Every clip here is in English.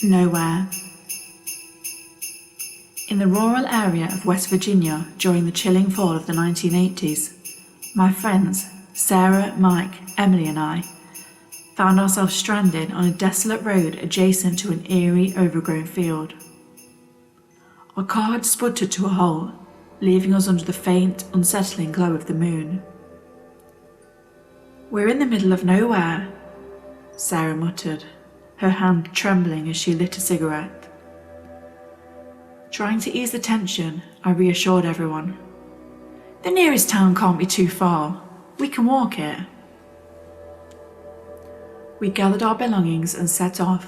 Nowhere. In the rural area of West Virginia during the chilling fall of the 1980s, my friends, Sarah, Mike, Emily and I, found ourselves stranded on a desolate road adjacent to an eerie, overgrown field. Our car had sputtered to a halt, leaving us under the faint, unsettling glow of the moon. "We're in the middle of nowhere," Sarah muttered, her hand trembling as she lit a cigarette. Trying to ease the tension, I reassured everyone. "The nearest town can't be too far. We can walk it." We gathered our belongings and set off,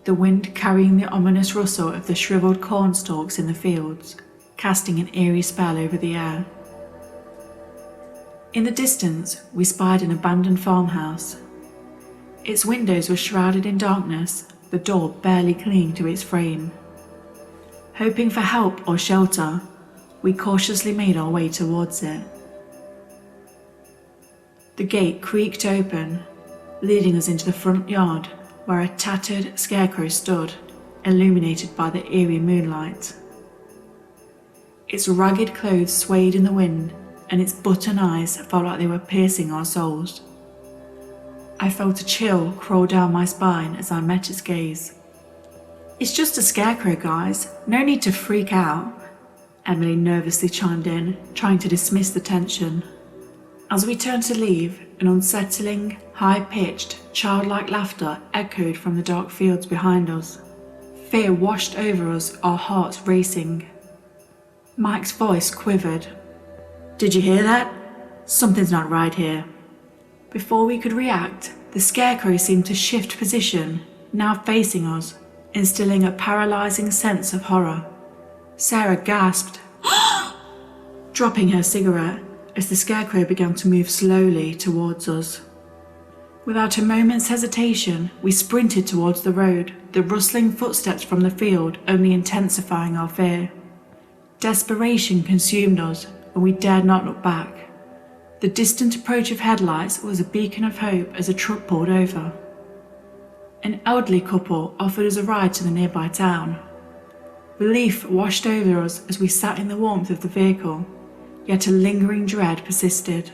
the wind carrying the ominous rustle of the shriveled corn stalks in the fields, casting an eerie spell over the air. In the distance, we spied an abandoned farmhouse. Its windows were shrouded in darkness, the door barely clinging to its frame. Hoping for help or shelter, we cautiously made our way towards it. The gate creaked open, leading us into the front yard where a tattered scarecrow stood, illuminated by the eerie moonlight. Its ragged clothes swayed in the wind, and its button eyes felt like they were piercing our souls. I felt a chill crawl down my spine as I met its gaze. "It's just a scarecrow, guys. No need to freak out," Emily nervously chimed in, trying to dismiss the tension. As we turned to leave, an unsettling, high-pitched, childlike laughter echoed from the dark fields behind us. Fear washed over us, our hearts racing. Mike's voice quivered. "Did you hear that? Something's not right here." Before we could react, the scarecrow seemed to shift position, now facing us, instilling a paralyzing sense of horror. Sarah gasped, dropping her cigarette as the scarecrow began to move slowly towards us. Without a moment's hesitation, we sprinted towards the road, the rustling footsteps from the field only intensifying our fear. Desperation consumed us, and we dared not look back. The distant approach of headlights was a beacon of hope as a truck pulled over. An elderly couple offered us a ride to the nearby town. Relief washed over us as we sat in the warmth of the vehicle, yet a lingering dread persisted.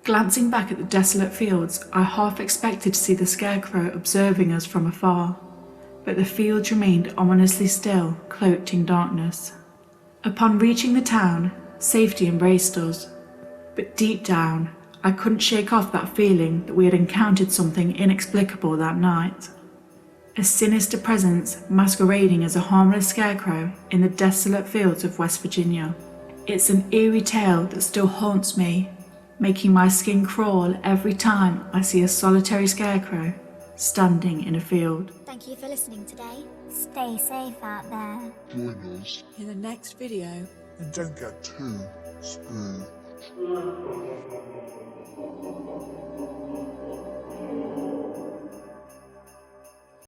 Glancing back at the desolate fields, I half expected to see the scarecrow observing us from afar, but the fields remained ominously still, cloaked in darkness. Upon reaching the town, safety embraced us, but deep down, I couldn't shake off that feeling that we had encountered something inexplicable that night. A sinister presence masquerading as a harmless scarecrow in the desolate fields of West Virginia. It's an eerie tale that still haunts me, making my skin crawl every time I see a solitary scarecrow standing in a field. Thank you for listening today. Stay safe out there. Join us In the next video. and don't get too spooked.